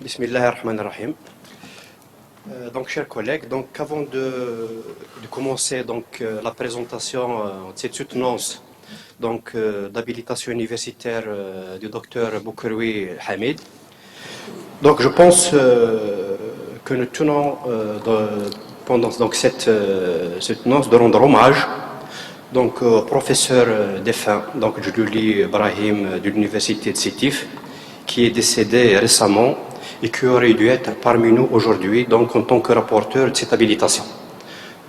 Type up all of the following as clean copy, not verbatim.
Bismillahirrahmanirrahim. Donc, chers collègues, donc, avant de commencer donc, la présentation de cette soutenance d'habilitation universitaire du docteur Boukeroui Hamid, donc, je pense que nous tenons pendant donc, cette soutenance de rendre hommage donc, au professeur défunt donc, Djelouli Ibrahim de l'université de Sétif, qui est décédé récemment et qui aurait dû être parmi nous aujourd'hui, donc en tant que rapporteur de cette habilitation.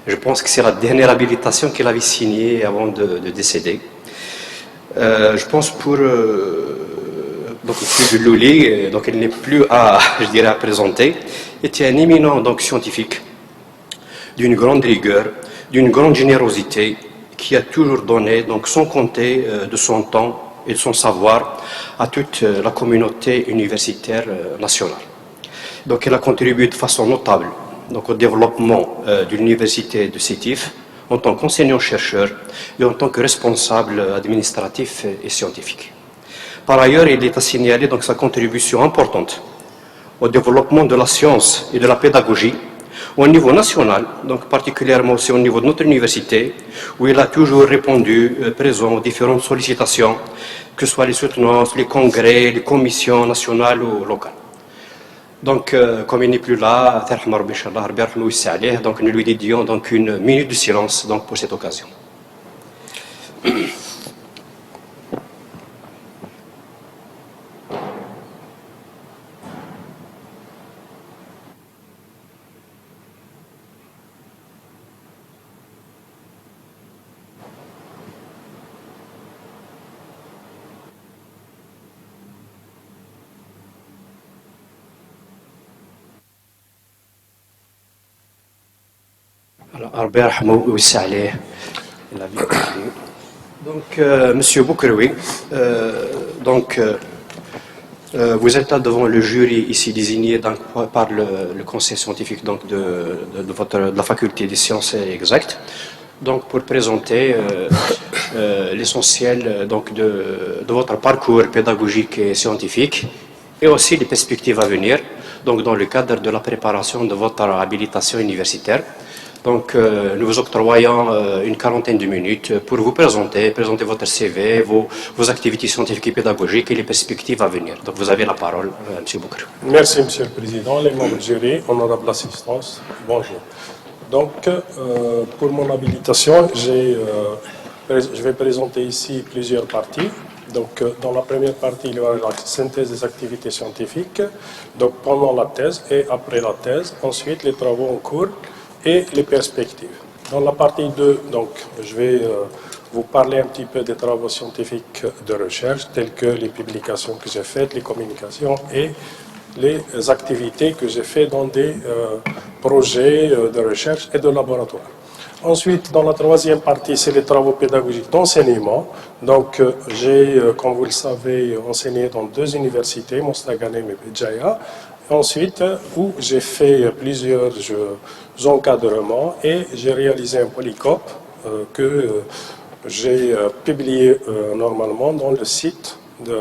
Je pense que c'est la dernière habilitation qu'il avait signée avant de décéder. Je pense pour donc M. Djelouli, donc il n'est plus à présenter, était un éminent donc scientifique d'une grande rigueur, d'une grande générosité, qui a toujours donné donc sans compter de son temps et de son savoir à toute la communauté universitaire nationale. Donc elle a contribué de façon notable donc, au développement de l'université de Sétif en tant qu'enseignant-chercheur et en tant que responsable administratif et scientifique. Par ailleurs, il est à signaler donc, sa contribution importante au développement de la science et de la pédagogie au niveau national, donc particulièrement aussi au niveau de notre université, où il a toujours répondu présent aux différentes sollicitations, que ce soit les soutenances, les congrès, les commissions nationales ou locales. Donc, comme il n'est plus là, donc nous lui dédions donc une minute de silence donc, pour cette occasion. Donc, Monsieur Boukeroui, vous êtes là devant le jury ici désigné donc, par le conseil scientifique donc, de la faculté des sciences exactes, donc pour présenter l'essentiel donc de votre parcours pédagogique et scientifique et aussi les perspectives à venir, donc dans le cadre de la préparation de votre habilitation universitaire. Donc, nous vous octroyons une quarantaine de minutes pour vous présenter votre CV, vos activités scientifiques et pédagogiques et les perspectives à venir. Donc, vous avez la parole, M. Boukeroui. Merci, Monsieur le Président, les membres du jury, honorable assistance, bonjour. Donc, pour mon habilitation, je vais présenter ici plusieurs parties. Donc, dans la première partie, il y aura la synthèse des activités scientifiques, donc pendant la thèse et après la thèse, ensuite les travaux en cours et les perspectives. Dans la partie 2, donc, je vais vous parler un petit peu des travaux scientifiques de recherche, tels que les publications que j'ai faites, les communications et les activités que j'ai faites dans des projets de recherche et de laboratoire. Ensuite, dans la troisième partie, c'est les travaux pédagogiques d'enseignement. Donc, j'ai, comme vous le savez, enseigné dans 2 universités, Mostaganem et Béjaïa. Ensuite, où j'ai fait plusieurs encadrements et j'ai réalisé un polycope que j'ai publié normalement dans le site de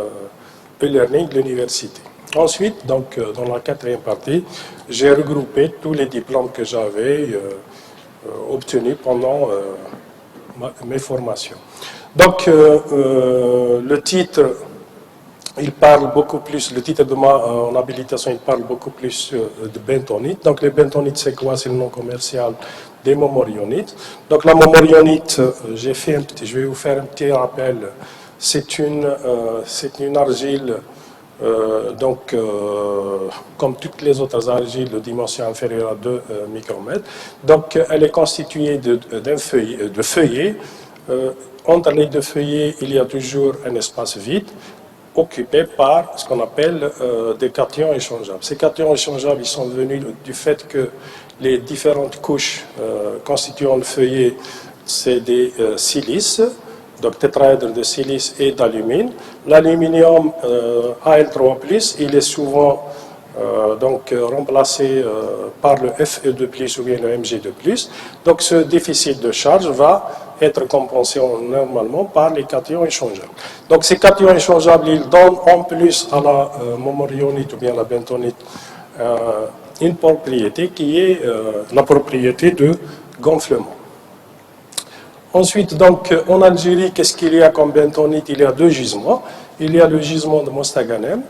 e-learning de l'université. Ensuite, donc, dans la 4e partie, j'ai regroupé tous les diplômes que j'avais obtenus pendant mes formations. Donc, le titre... Il parle beaucoup plus, le titre de ma habilitation, il parle beaucoup plus de bentonite. Donc, les bentonites, c'est quoi? C'est le nom commercial des momorionites. Donc, la momorionite, je vais vous faire un petit rappel. C'est une argile, comme toutes les autres argiles de dimension inférieure à 2 micromètres. Donc, elle est constituée de feuillets. Entre les 2 feuillets, il y a toujours un espace vide, occupés par ce qu'on appelle des cations échangeables. Ces cations échangeables, ils sont venus du fait que les différentes couches constituant le feuillet, c'est des silices, donc tétraèdres de silice et d'alumine. L'aluminium Al3+, il est souvent remplacé par le Fe2+, ou bien le Mg2+. Donc ce déficit de charge va être compensé normalement par les cations échangeables. Donc ces cations échangeables, ils donnent en plus à la momorionite ou bien la bentonite une propriété qui est la propriété de gonflement. Ensuite, donc, en Algérie, qu'est-ce qu'il y a comme bentonite? Il y a deux gisements. Il y a le gisement de Mostaganem.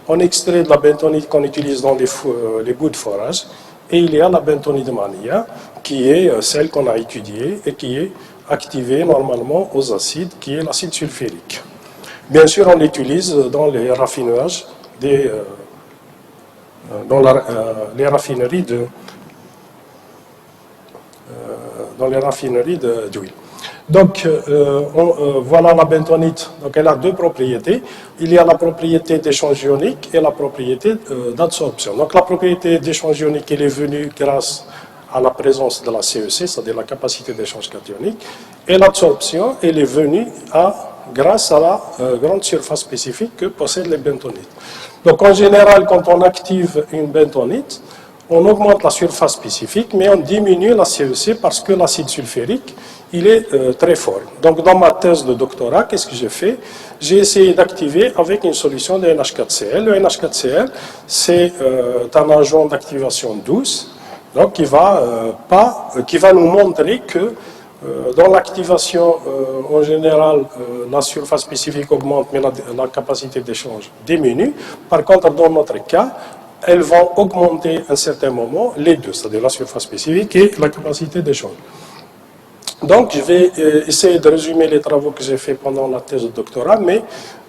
On extrait de la bentonite qu'on utilise dans les bouts de forage. Et il y a la bentonite de Mania, qui est celle qu'on a étudiée et qui est activée normalement aux acides, qui est l'acide sulfurique. Bien sûr, on l'utilise dans les raffinages, dans les raffineries d'huile. Donc, voilà la bentonite. Donc, elle a deux propriétés. Il y a la propriété d'échange ionique et la propriété d'absorption. Donc, la propriété d'échange ionique, elle est venue grâce à la présence de la CEC, c'est-à-dire la capacité d'échange cationique. Et l'absorption, elle est venue grâce à la grande surface spécifique que possèdent les bentonites. Donc, en général, quand on active une bentonite, on augmente la surface spécifique, mais on diminue la CEC parce que l'acide sulfurique, il est très fort. Donc, dans ma thèse de doctorat, qu'est-ce que j'ai fait? J'ai essayé d'activer avec une solution de NH4Cl. Le NH4Cl, c'est un agent d'activation douce, donc qui va nous montrer que dans l'activation, en général, la surface spécifique augmente, mais la capacité d'échange diminue. Par contre, dans notre cas, elles vont augmenter à un certain moment les deux, c'est-à-dire la surface spécifique et la capacité d'échange. Donc, je vais essayer de résumer les travaux que j'ai faits pendant la thèse de doctorat, mais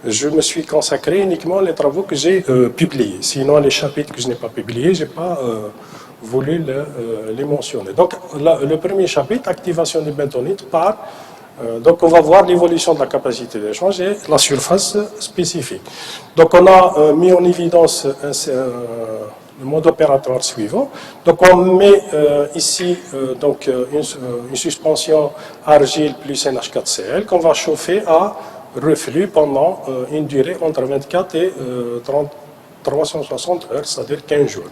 je me suis consacré uniquement aux travaux que j'ai publiés. Sinon, les chapitres que je n'ai pas publiés, je n'ai pas voulu les mentionner. Donc, le premier chapitre, activation des bentonites par... donc, on va voir l'évolution de la capacité d'échange et la surface spécifique. Donc, on a mis en évidence le mode opératoire suivant. Donc, on met ici une suspension argile plus NH4Cl qu'on va chauffer à reflux pendant une durée entre 24 et 360 heures, c'est-à-dire 15 jours.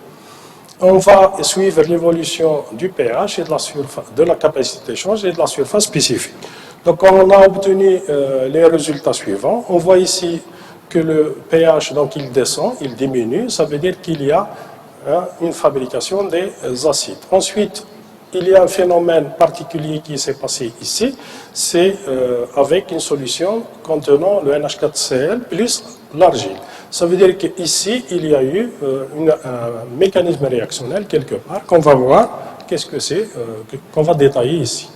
On va suivre l'évolution du pH et de la capacité d'échange et de la surface spécifique. Donc, on a obtenu les résultats suivants. On voit ici que le pH, donc, il descend, il diminue. Ça veut dire qu'il y a une fabrication des acides. Ensuite, il y a un phénomène particulier qui s'est passé ici. C'est avec une solution contenant le NH4Cl plus l'argile. Ça veut dire qu'ici, il y a eu un mécanisme réactionnel quelque part qu'on va voir qu'est-ce que c'est, qu'on va détailler ici.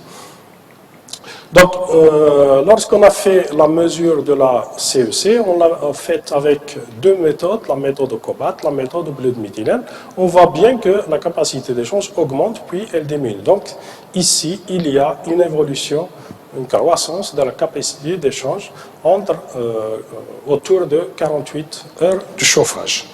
Donc, lorsqu'on a fait la mesure de la CEC, on l'a fait avec deux méthodes, la méthode Cobat, la méthode bleu de méthylène. On voit bien que la capacité d'échange augmente, puis elle diminue. Donc, ici, il y a une évolution, une croissance de la capacité d'échange autour de 48 heures de chauffage.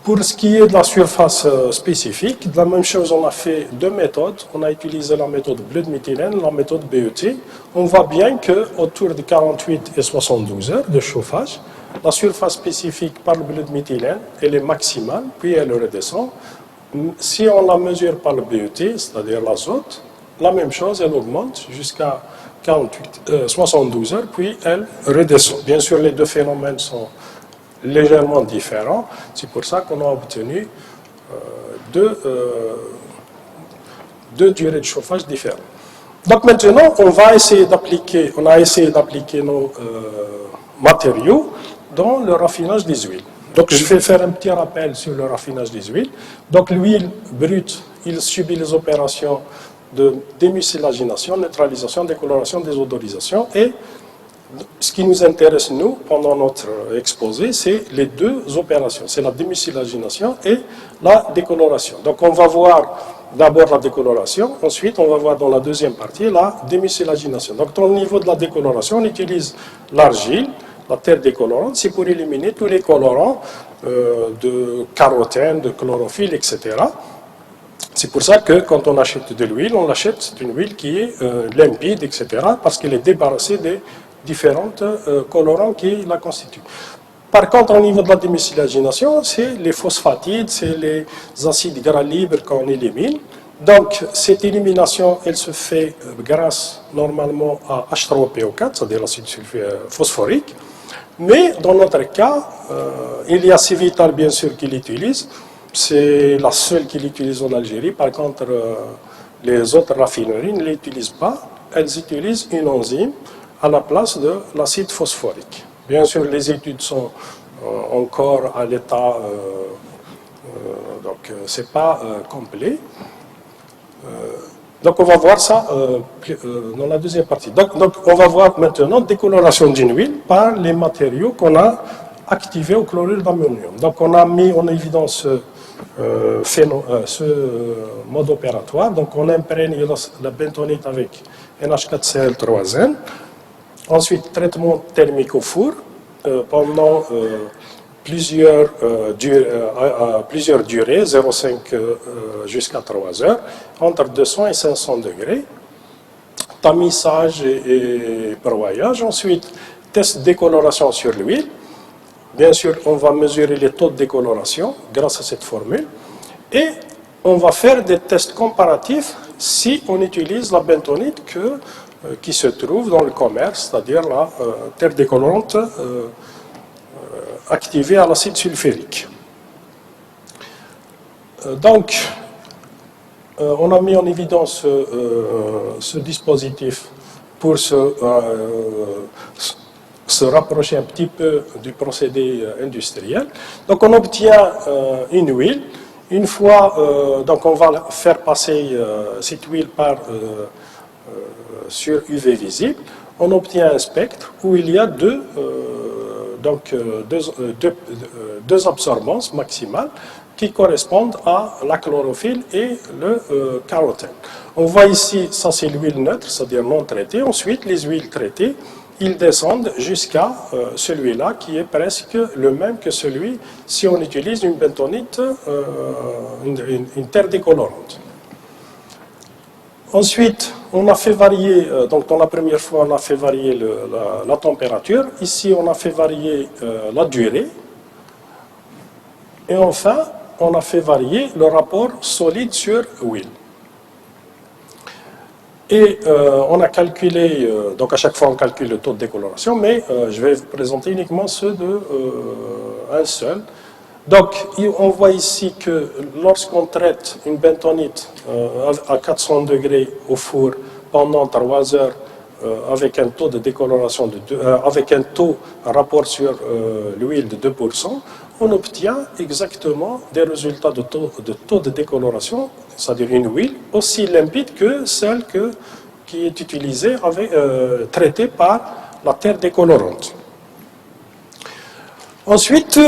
Pour ce qui est de la surface spécifique, de la même chose, on a fait deux méthodes. On a utilisé la méthode bleu de méthylène, la méthode BET. On voit bien qu'autour de 48 et 72 heures de chauffage, la surface spécifique par le bleu de méthylène, elle est maximale, puis elle redescend. Si on la mesure par le BET, c'est-à-dire l'azote, la même chose, elle augmente jusqu'à 72 heures, puis elle redescend. Bien sûr, les deux phénomènes sont légèrement différents. C'est pour ça qu'on a obtenu deux durées de chauffage différentes. Donc maintenant, on a essayé d'appliquer nos matériaux dans le raffinage des huiles. Donc je vais faire un petit rappel sur le raffinage des huiles. Donc l'huile brute, il subit les opérations de démucilagénation, neutralisation, décoloration, désodorisation. Et ce qui nous intéresse, nous, pendant notre exposé, c'est les deux opérations. C'est la démucilagénation et la décoloration. Donc on va voir d'abord la décoloration, ensuite on va voir dans la deuxième partie la démucilagénation. Donc au niveau de la décoloration, on utilise l'argile, la terre décolorante, c'est pour éliminer tous les colorants de carotène, de chlorophylle, etc. C'est pour ça que quand on achète de l'huile, on l'achète, c'est une huile qui est limpide, etc., parce qu'elle est débarrassée des différents colorants qui la constituent. Par contre, au niveau de la démucilagénation, c'est les phosphatides, c'est les acides gras libres qu'on élimine. Donc, cette élimination, elle se fait grâce normalement à H3PO4, c'est-à-dire l'acide phosphorique. Mais dans notre cas, il y a Civital bien sûr qui l'utilise. C'est la seule qui l'utilise en Algérie. Par contre, les autres raffineries ne l'utilisent pas. Elles utilisent une enzyme à la place de l'acide phosphorique. Bien sûr, les études sont encore à l'état, donc c'est pas complet. Donc on va voir ça dans la deuxième partie. Donc on va voir maintenant décoloration d'une huile par les matériaux qu'on a activés au chlorure d'ammonium. Donc on a mis en évidence ce mode opératoire. Donc on imprègne la bentonite avec NH4Cl3N. Ensuite, traitement thermique au four pendant plusieurs durées, 0,5 jusqu'à 3 heures, entre 200 et 500 degrés. Tamisage et broyage. Ensuite, test de décoloration sur l'huile. Bien sûr, on va mesurer les taux de décoloration grâce à cette formule. Et on va faire des tests comparatifs si on utilise la bentonite qui se trouve dans le commerce, c'est-à-dire la terre décolorante activée à l'acide sulfurique. Donc, on a mis en évidence ce dispositif pour se rapprocher un petit peu du procédé industriel. Donc, on obtient une huile. Une fois, donc on va faire passer cette huile sur UV visible. On obtient un spectre où il y a deux absorbances maximales qui correspondent à la chlorophylle et le carotène. On voit ici, ça c'est l'huile neutre, c'est-à-dire non traitée. Ensuite, les huiles traitées, ils descendent jusqu'à celui-là qui est presque le même que celui si on utilise une bentonite, une terre décolorante. Ensuite, on a fait varier, donc dans la première fois, on a fait varier la température. Ici, on a fait varier la durée. Et enfin, on a fait varier le rapport solide sur huile. Et on a calculé, donc à chaque fois on calcule le taux de décoloration, mais je vais vous présenter uniquement ceux de un seul. Donc on voit ici que lorsqu'on traite une bentonite à 400 degrés au four pendant 3 heures avec un taux de décoloration avec un rapport sur l'huile de 2%, on obtient exactement des résultats de taux de décoloration, c'est-à-dire une huile aussi limpide que celle qui est utilisée traitée par la terre décolorante. Ensuite,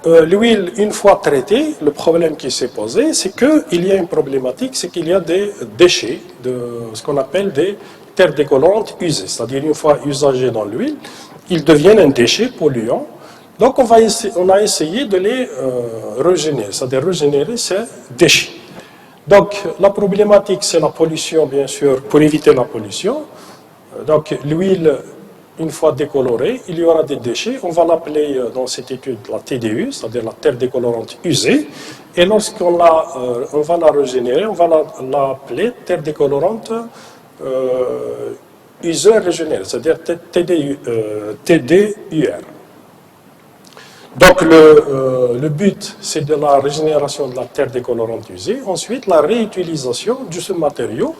l'huile, une fois traitée, le problème qui s'est posé, c'est qu'il y a une problématique, c'est qu'il y a des déchets, ce qu'on appelle des terres décolorantes usées, c'est-à-dire une fois usagées dans l'huile, ils deviennent un déchet polluant. Donc on a essayé de les régénérer, c'est-à-dire régénérer ces déchets. Donc la problématique, c'est la pollution, bien sûr, pour éviter la pollution. Donc l'huile, une fois décolorée, il y aura des déchets. On va l'appeler dans cette étude la TDU, c'est-à-dire la terre décolorante usée. Et lorsqu'on va la régénérer, on va l'appeler terre décolorante useur régénérée, c'est-à-dire TDUR. Donc le but, c'est de la régénération de la terre décolorante usée. Ensuite, la réutilisation de ce matériau,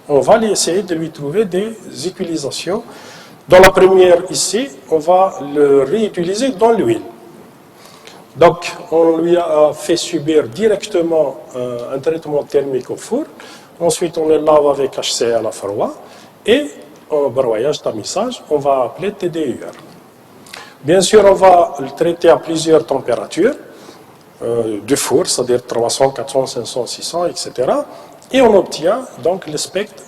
on va essayer de lui trouver des utilisations. Dans la première ici, on va le réutiliser dans l'huile. Donc on lui a fait subir directement un traitement thermique au four. Ensuite, on le lave avec HCl à froid. Et en broyage, tamisage, on va appeler TDUR. Bien sûr, on va le traiter à plusieurs températures du four, c'est-à-dire 300, 400, 500, 600, etc. Et on obtient donc le spectre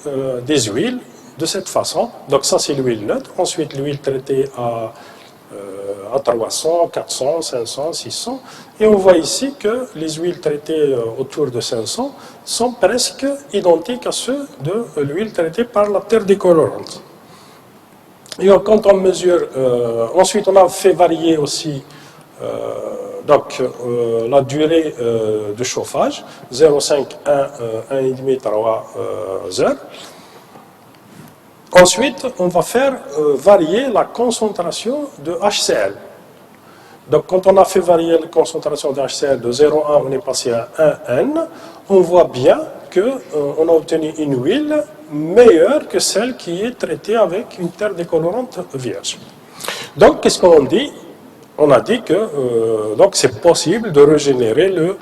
des huiles de cette façon. Donc ça, c'est l'huile neutre. Ensuite, l'huile traitée à 300, 400, 500, 600. Et on voit ici que les huiles traitées autour de 500 sont presque identiques à ceux de l'huile traitée par la terre décolorante. Et quand on mesure, ensuite on a fait varier aussi La durée de chauffage, 0,5, 1, 1,5, 3 heures. Ensuite, on va faire varier la concentration de HCl. Donc, quand on a fait varier la concentration de HCl de 0,1, on est passé à 1N, on voit bien qu'on a obtenu une huile meilleure que celle qui est traitée avec une terre décolorante vierge. Donc, qu'est-ce qu'on dit? On a dit que c'est possible de régénérer le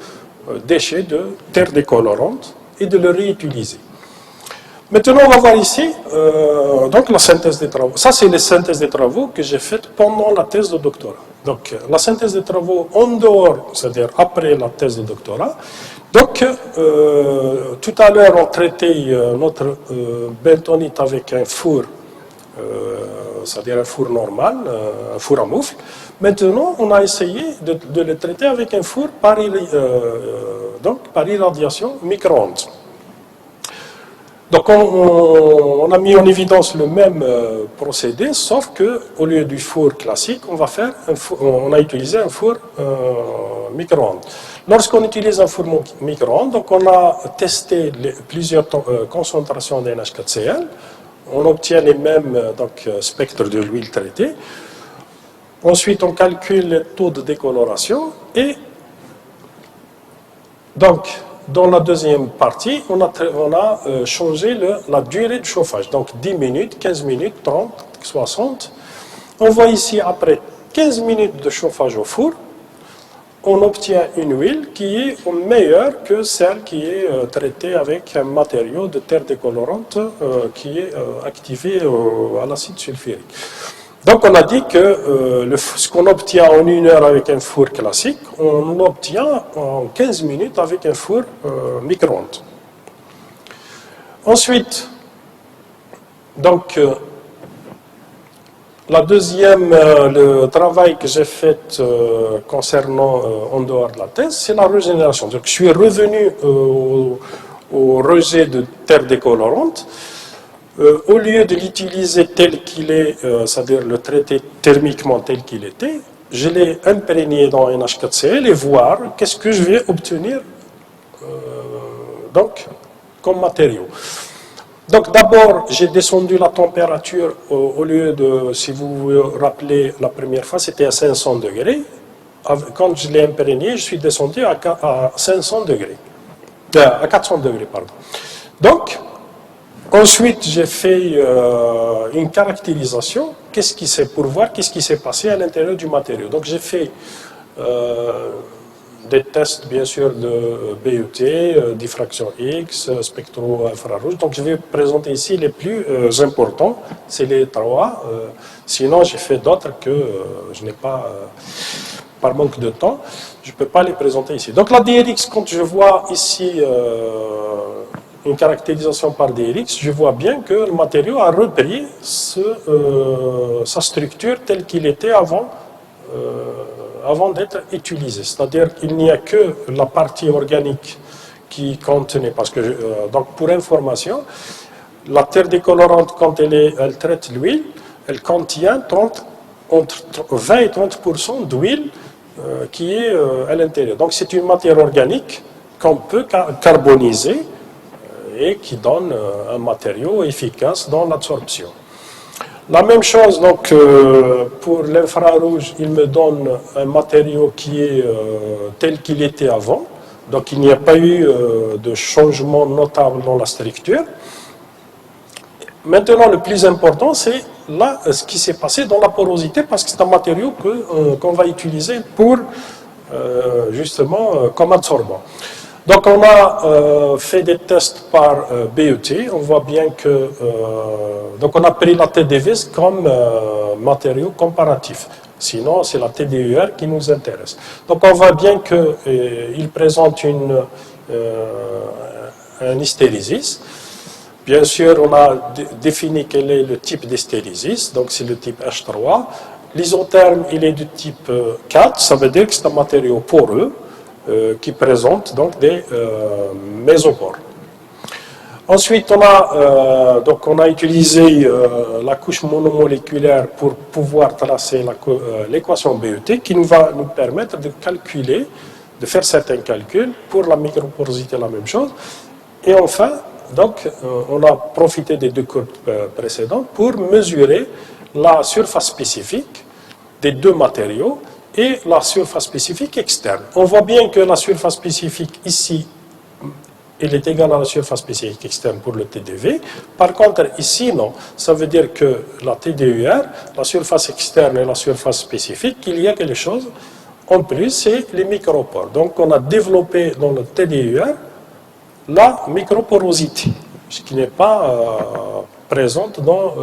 déchet de terre décolorante et de le réutiliser. Maintenant, on va voir ici la synthèse des travaux. Ça, c'est les synthèses des travaux que j'ai faites pendant la thèse de doctorat. Donc, la synthèse des travaux en dehors, c'est-à-dire après la thèse de doctorat. Donc, tout à l'heure, on traitait notre bentonite avec un four, c'est-à-dire un four normal, un four à moufle. Maintenant, on a essayé de le traiter avec un four par irradiation micro-ondes. Donc, on a mis en évidence le même procédé, sauf qu'au lieu du four classique, on a utilisé un four micro-ondes. Lorsqu'on utilise un four micro-ondes, donc on a testé plusieurs concentrations d'NH4Cl, on obtient les mêmes spectres de l'huile traitée. Ensuite, on calcule le taux de décoloration et donc, dans la deuxième partie, on a changé la durée de chauffage. Donc 10 minutes, 15 minutes, 30, 60. On voit ici, après 15 minutes de chauffage au four, on obtient une huile qui est meilleure que celle qui est traitée avec un matériau de terre décolorante qui est activé à l'acide sulfurique. Donc on a dit que ce qu'on obtient en 1 heure avec un four classique, on l'obtient en 15 minutes avec un four micro-ondes. Ensuite, le travail que j'ai fait concernant en dehors de la thèse, c'est la régénération. Donc je suis revenu au rejet de terre décolorante. Au lieu de l'utiliser tel qu'il est, c'est-à-dire le traiter thermiquement tel qu'il était, je l'ai imprégné dans NH4Cl et voir qu'est-ce que je vais obtenir comme matériau. Donc d'abord, j'ai descendu la température au lieu de, si vous vous rappelez, la première fois, c'était à 500 degrés. Quand je l'ai imprégné, je suis descendu à 500 degrés. À 400 degrés, pardon. Donc, ensuite, j'ai fait une caractérisation pour voir qu'est-ce qui s'est passé à l'intérieur du matériau. Donc, j'ai fait des tests, bien sûr, de BET, diffraction X, spectro-infrarouge. Donc, je vais présenter ici les plus importants. C'est les 3. Sinon, j'ai fait d'autres que je n'ai pas, par manque de temps, je ne peux pas les présenter ici. Donc, la DRX, quand je vois ici une caractérisation par DRX, je vois bien que le matériau a repris sa structure telle qu'il était avant d'être utilisé. C'est-à-dire qu'il n'y a que la partie organique qui contenait, parce que, donc pour information, la terre décolorante, quand elle traite l'huile, elle contient entre 20 et 30% d'huile qui est à l'intérieur. Donc c'est une matière organique qu'on peut carboniser et qui donne un matériau efficace dans l'absorption. La même chose, donc, pour l'infrarouge, il me donne un matériau qui est tel qu'il était avant. Donc, il n'y a pas eu de changement notable dans la structure. Maintenant, le plus important, c'est là ce qui s'est passé dans la porosité, parce que c'est un matériau qu'on va utiliser pour, justement, comme absorbant. Donc, on a fait des tests par BET. On voit bien que... donc, on a pris la TDV comme matériau comparatif. Sinon, c'est la TDUR qui nous intéresse. Donc, on voit bien qu'il présente un hystérésis. Bien sûr, on a défini quel est le type d'hystérésis. Donc, c'est le type H3. L'isotherme, il est du type 4. Ça veut dire que c'est un matériau poreux. Qui présente donc des mésopores. Ensuite, on a utilisé la couche monomoléculaire pour pouvoir tracer l'équation BET qui va nous permettre de calculer, de faire certains calculs. Pour la microporosité, la même chose. Et enfin, on a profité des deux cours précédents pour mesurer la surface spécifique des deux matériaux et la surface spécifique externe. On voit bien que la surface spécifique ici, elle est égale à la surface spécifique externe pour le TDV. Par contre, ici, non. Ça veut dire que la TDUR, la surface externe et la surface spécifique, il y a quelque chose en plus, c'est les micropores. Donc, on a développé dans le TDUR la microporosité, ce qui n'est pas présente dans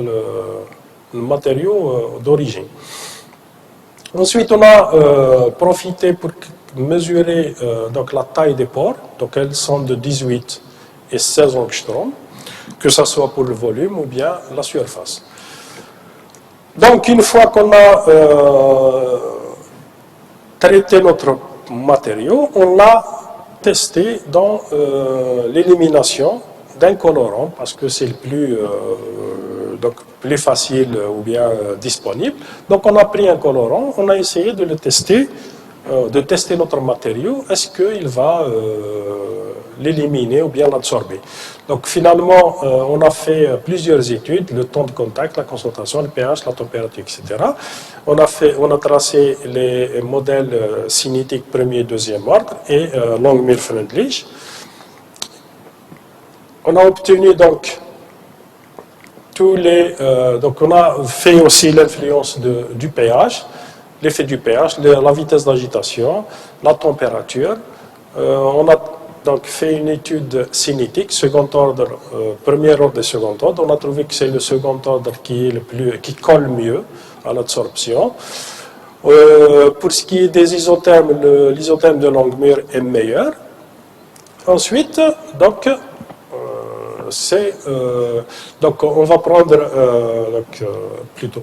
le matériau d'origine. Ensuite, on a profité pour mesurer la taille des pores. Donc, elles sont de 18 et 16 angstroms, que ce soit pour le volume ou bien la surface. Donc, une fois qu'on a traité notre matériau, on l'a testé dans l'élimination d'un colorant, parce que c'est le plus facile ou bien disponible. Donc, on a pris un colorant, on a essayé de le tester, de tester notre matériau, est-ce qu'il va l'éliminer ou bien l'absorber. Donc finalement, on a fait plusieurs études, le temps de contact, la concentration, le pH, la température, etc. On a tracé les modèles cinétiques premier et deuxième ordre et Langmuir-Freundlich. On a obtenu donc on a fait aussi l'influence du pH, l'effet du pH, la vitesse d'agitation, la température. On a donc fait une étude cinétique, second ordre, premier ordre et second ordre. On a trouvé que c'est le second ordre qui colle mieux à l'absorption. Pour ce qui est des isothermes, l'isotherme de Langmuir est meilleur. Ensuite, on va prendre plutôt.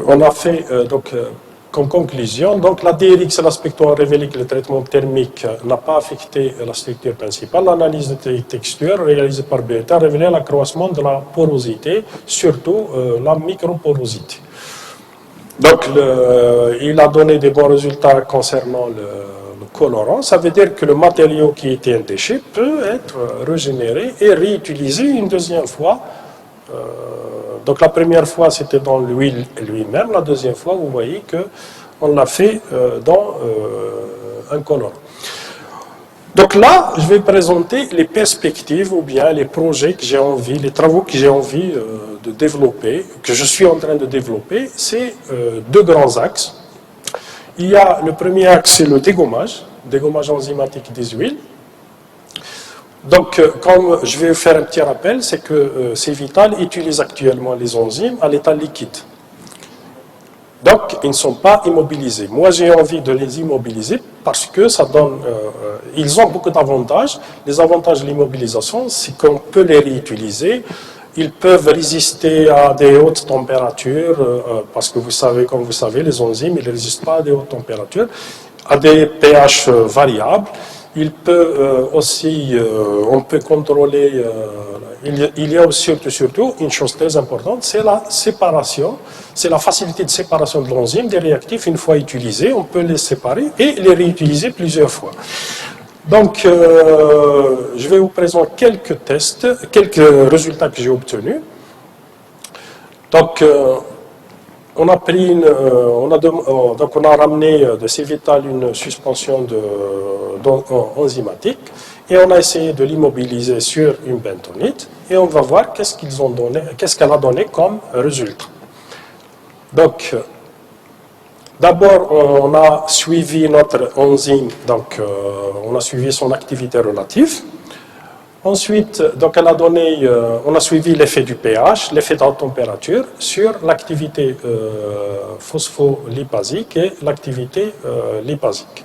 On a fait comme conclusion, la DRX et la spectro ont révélé que le traitement thermique n'a pas affecté la structure principale. L'analyse de texture réalisée par BET a révélé l'accroissement de la porosité, surtout la microporosité. Donc, il a donné des bons résultats concernant le colorant. Ça veut dire que le matériau qui était un déchet peut être régénéré et réutilisé une deuxième fois. Donc la première fois c'était dans l'huile lui-même, la deuxième fois vous voyez qu'on l'a fait dans un colorant. Donc là je vais présenter les perspectives ou bien les projets que j'ai envie, les travaux que j'ai envie de développer, que je suis en train de développer. C'est deux grands axes. Il y a le premier axe, c'est le dégommage enzymatique des huiles. Donc, comme je vais faire un petit rappel, c'est que Cévital utilise actuellement les enzymes à l'état liquide. Donc, ils ne sont pas immobilisés. Moi, j'ai envie de les immobiliser parce que ça donne, ils ont beaucoup d'avantages. Les avantages de l'immobilisation, c'est qu'on peut les réutiliser. Ils peuvent résister à des hautes températures, parce que comme vous savez, les enzymes, ils ne résistent pas à des hautes températures, à des pH variables. Il peut aussi, on peut contrôler, il y a aussi, surtout une chose très importante, c'est la séparation, c'est la facilité de séparation de l'enzyme des réactifs. Une fois utilisés, on peut les séparer et les réutiliser plusieurs fois. Donc, je vais vous présenter quelques tests, quelques résultats que j'ai obtenus. Donc, on a ramené de Cévital une suspension enzymatique et on a essayé de l'immobiliser sur une bentonite et on va voir qu'est-ce qu'elle a donné comme résultat. Donc, d'abord, on a suivi notre enzyme, on a suivi son activité relative. Ensuite, on a suivi l'effet du pH, l'effet de la température sur l'activité phospholipasique et l'activité lipasique.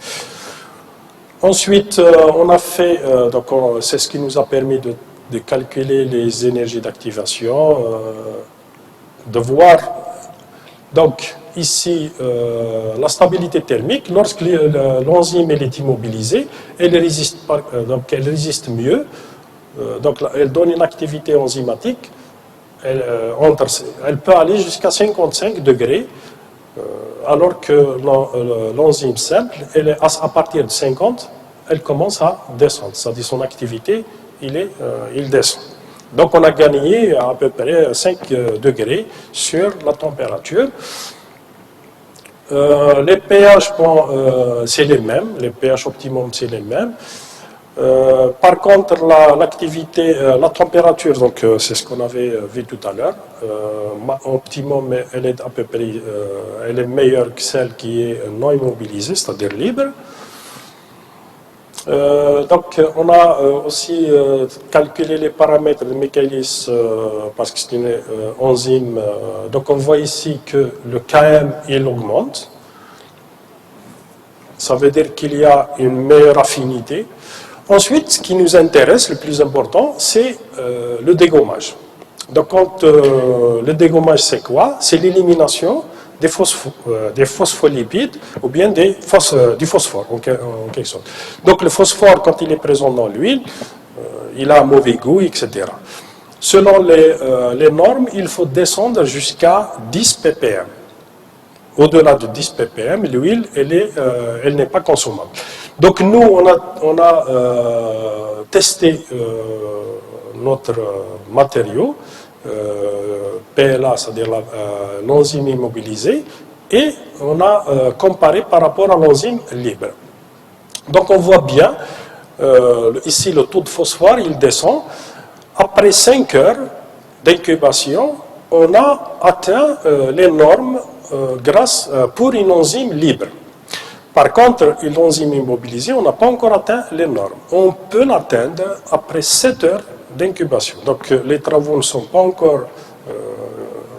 Ensuite, on a fait, c'est ce qui nous a permis de calculer les énergies d'activation, de voir, donc ici, la stabilité thermique. Lorsque l'enzyme est immobilisée, elle résiste mieux. donc elle donne une activité enzymatique, elle peut aller jusqu'à 55 degrés, alors que l'enzyme simple, à partir de 50, elle commence à descendre, c'est-à-dire son activité, il descend. Donc on a gagné à peu près 5 degrés sur la température. Les pH, c'est les mêmes, les pH optimum, c'est les mêmes. Par contre, l'activité, la température, donc c'est ce qu'on avait vu tout à l'heure. Optimum, elle est à peu près, elle est meilleure que celle qui est non immobilisée, c'est-à-dire libre. Donc, on a aussi calculé les paramètres de Michaelis parce que c'est une enzyme. Donc, on voit ici que le Km, il augmente. Ça veut dire qu'il y a une meilleure affinité. Ensuite, ce qui nous intéresse, le plus important, c'est le dégommage. Donc, le dégommage, c'est quoi? C'est l'élimination des phospholipides ou bien du phosphore en quelque sorte. Donc le phosphore, quand il est présent dans l'huile, il a un mauvais goût, etc. Selon les normes, il faut descendre jusqu'à 10 ppm. Au-delà de 10 ppm, l'huile, elle n'est pas consommable. Donc nous, on a testé notre matériau, PLA, c'est-à-dire l'enzyme immobilisée, et on a comparé par rapport à l'enzyme libre. Donc on voit bien, ici le taux de phosphore, il descend. Après 5 heures d'incubation, on a atteint les normes pour une enzyme libre. Par contre, l'enzyme immobilisée, on n'a pas encore atteint les normes. On peut l'atteindre après 7 heures d'incubation. Donc les travaux ne sont pas encore...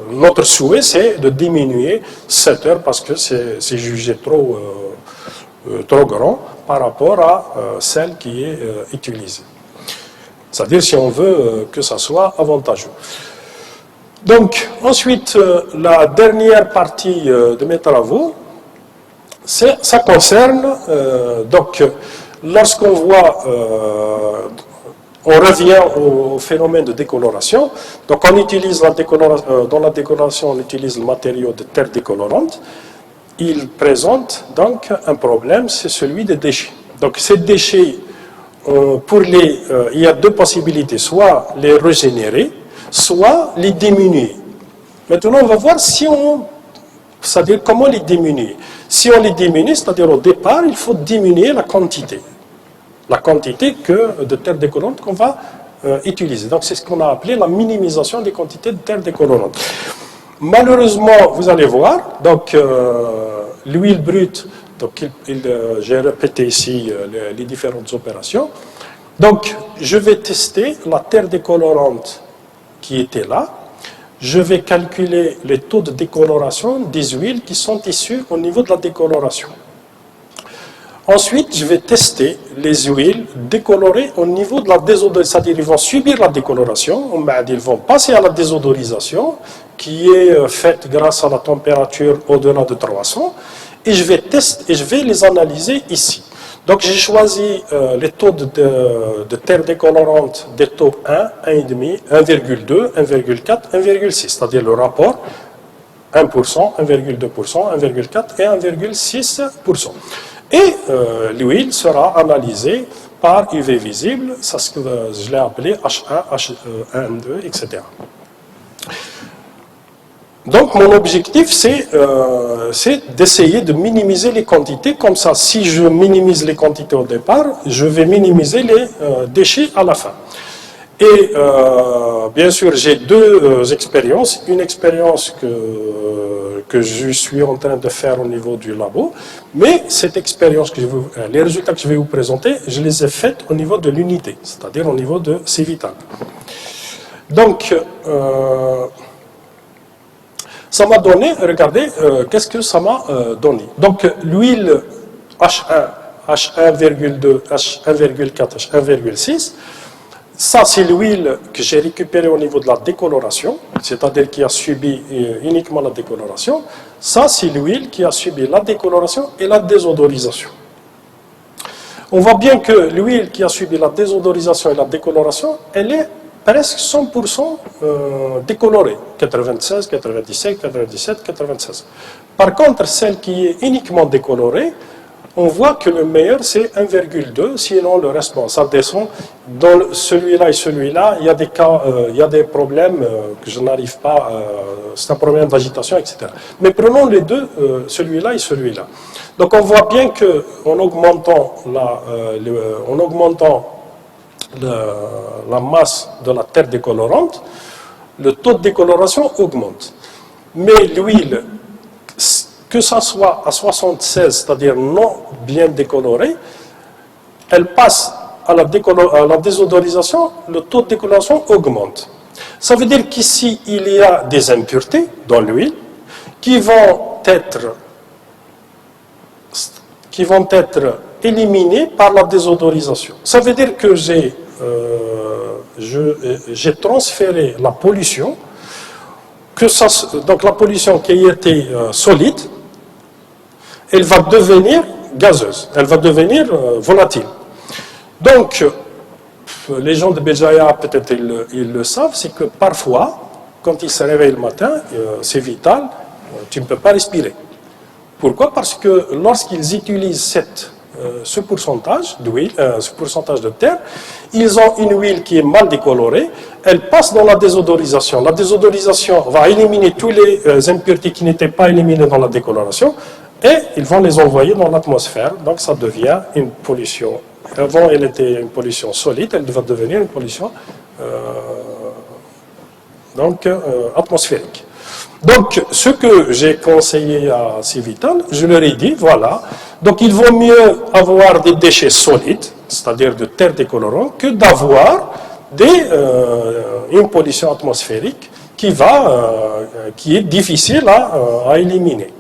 notre souhait, c'est de diminuer 7 heures parce que c'est jugé trop grand par rapport à celle qui est utilisée. C'est-à-dire si on veut que ça soit avantageux. Donc, ensuite, la dernière partie de mes travaux, ça concerne, donc, lorsqu'on voit... on revient au phénomène de décoloration. Donc, on utilise dans la décoloration, on utilise le matériau de terre décolorante. Il présente donc un problème, c'est celui des déchets. Donc, ces déchets, il y a deux possibilités, soit les régénérer, soit les diminuer. Maintenant, on va voir c'est-à-dire comment les diminuer. Si on les diminue, c'est-à-dire au départ, il faut diminuer la quantité. La quantité de terre décolorante qu'on va utiliser. Donc c'est ce qu'on a appelé la minimisation des quantités de terre décolorante. Malheureusement, vous allez voir, donc l'huile brute, donc j'ai répété ici les différentes opérations. Donc je vais tester la terre décolorante qui était là. Je vais calculer les taux de décoloration des huiles qui sont issues au niveau de la décoloration. Ensuite, je vais tester les huiles décolorées au niveau de la désodorisation. C'est-à-dire qu'ils vont subir la décoloration, ils vont passer à la désodorisation, qui est faite grâce à la température au-delà de 300, et je vais les analyser ici. Donc j'ai choisi les taux de terre décolorante des taux 1, 1,5, 1,2, 1,4, 1,6, c'est-à-dire le rapport 1%, 1,2%, 1,4 et 1,6%. Et l'huile sera analysée par UV visible, c'est ce que je l'ai appelé H1, H1, 2, etc. Donc mon objectif, c'est d'essayer de minimiser les quantités. Comme ça, si je minimise les quantités au départ, je vais minimiser les déchets à la fin. Et bien sûr, j'ai deux expériences. Une expérience que je suis en train de faire au niveau du labo, mais cette expérience, les résultats que je vais vous présenter, je les ai faits au niveau de l'unité, c'est-à-dire au niveau de Civital. Donc, ça m'a donné, regardez, qu'est-ce que ça m'a donné. Donc, l'huile H1, H1,2, H1,4, H1,6, ça, c'est l'huile que j'ai récupérée au niveau de la décoloration, c'est-à-dire qui a subi uniquement la décoloration. Ça, c'est l'huile qui a subi la décoloration et la désodorisation. On voit bien que l'huile qui a subi la désodorisation et la décoloration, elle est presque 100% décolorée. 96, 97, 97, 96. Par contre, celle qui est uniquement décolorée, on voit que le meilleur c'est 1,2, sinon le reste, bon, ça descend. Dans celui-là et celui-là, il y a des cas, il y a des problèmes que je n'arrive pas, c'est un problème d'agitation, etc. Mais prenons les deux, celui-là et celui-là. Donc on voit bien qu'en augmentant la masse de la terre décolorante, le taux de décoloration augmente. Mais l'huile, que ça soit à 76, c'est-à-dire non bien décolorée, elle passe à la désodorisation, le taux de décoloration augmente. Ça veut dire qu'ici, il y a des impuretés dans l'huile qui vont être éliminées par la désodorisation. Ça veut dire que j'ai transféré la pollution, donc la pollution qui était solide, elle va devenir gazeuse, elle va devenir volatile. Donc, les gens de Béjaïa, peut-être ils le savent, c'est que parfois, quand ils se réveillent le matin, c'est vital, tu ne peux pas respirer. Pourquoi? Parce que lorsqu'ils utilisent ce pourcentage d'huile, ce pourcentage de terre, ils ont une huile qui est mal décolorée, elle passe dans la désodorisation. La désodorisation va éliminer tous les impuretés qui n'étaient pas éliminées dans la décoloration, et ils vont les envoyer dans l'atmosphère, donc ça devient une pollution. Avant, elle était une pollution solide, elle va devenir une pollution atmosphérique. Donc, ce que j'ai conseillé à Civital, je leur ai dit, voilà, donc il vaut mieux avoir des déchets solides, c'est-à-dire de terre décolorante, que d'avoir une pollution atmosphérique qui est difficile à éliminer.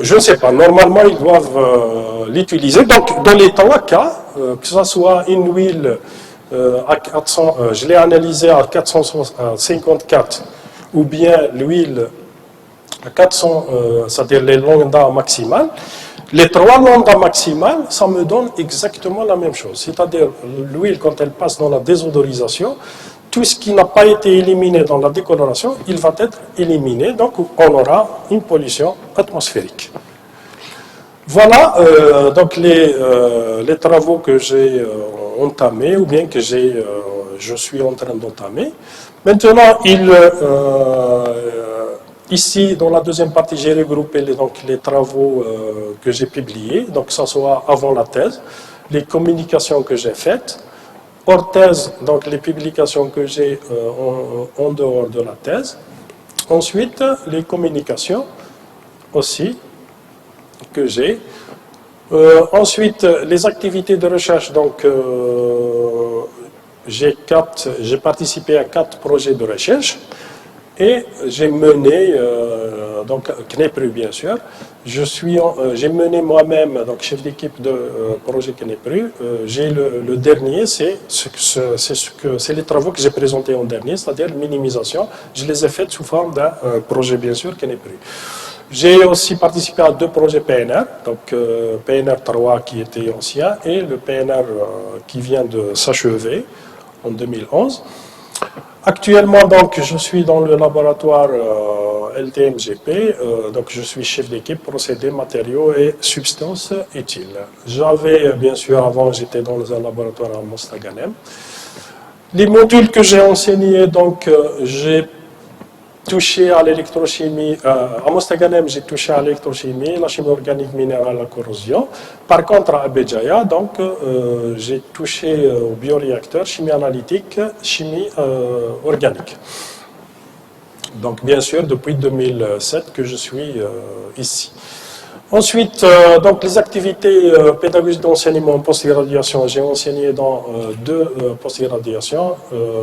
Je ne sais pas, normalement ils doivent l'utiliser. Donc dans les trois cas, que ce soit une huile à 400, je l'ai analysée à 454, ou bien l'huile à 400, c'est-à-dire les lambda maximales, les trois lambda maximales, ça me donne exactement la même chose. C'est-à-dire l'huile, quand elle passe dans la désodorisation, tout ce qui n'a pas été éliminé dans la décoloration, il va être éliminé, donc on aura une pollution atmosphérique. Voilà donc les travaux que j'ai entamés, ou bien que je suis en train d'entamer. Maintenant, ici, dans la deuxième partie, j'ai regroupé les travaux que j'ai publiés, donc que ce soit avant la thèse, les communications que j'ai faites, hors thèse, donc les publications que j'ai en dehors de la thèse. Ensuite, les communications aussi que j'ai. Ensuite, les activités de recherche. Donc, j'ai participé à 4 projets de recherche et j'ai mené, donc CNEPRU bien sûr, j'ai mené moi-même, donc chef d'équipe de projet CNEPRU. J'ai le dernier, c'est les travaux que j'ai présentés en dernier, c'est-à-dire minimisation. Je les ai faits sous forme d'un projet bien sûr CNEPRU. J'ai aussi participé à 2 projets PNR, donc PNR 3 qui était ancien et le PNR qui vient de s'achever en 2011. Actuellement, donc, je suis dans le laboratoire LTMGP, donc je suis chef d'équipe procédés, matériaux et substances utiles. J'avais, bien sûr, avant, j'étais dans un laboratoire à Mostaganem. Les modules que j'ai enseignés, donc, j'ai touché à l'électrochimie, à Mostaganem, j'ai touché à l'électrochimie, la chimie organique minérale, la corrosion. Par contre, à Béjaïa, donc, j'ai touché au bioréacteur, chimie analytique, chimie organique. Donc, bien sûr, depuis 2007 que je suis ici. Ensuite, donc, les activités pédagogiques d'enseignement en post-graduation, j'ai enseigné dans 2 post-graduations,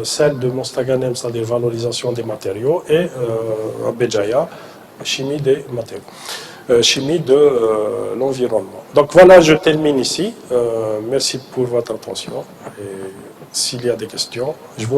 celle de Mostaganem, c'est-à-dire valorisation des matériaux, et à Béjaïa, chimie des matériaux, chimie de l'environnement. Donc voilà, je termine ici. Merci pour votre attention. Et s'il y a des questions, je vous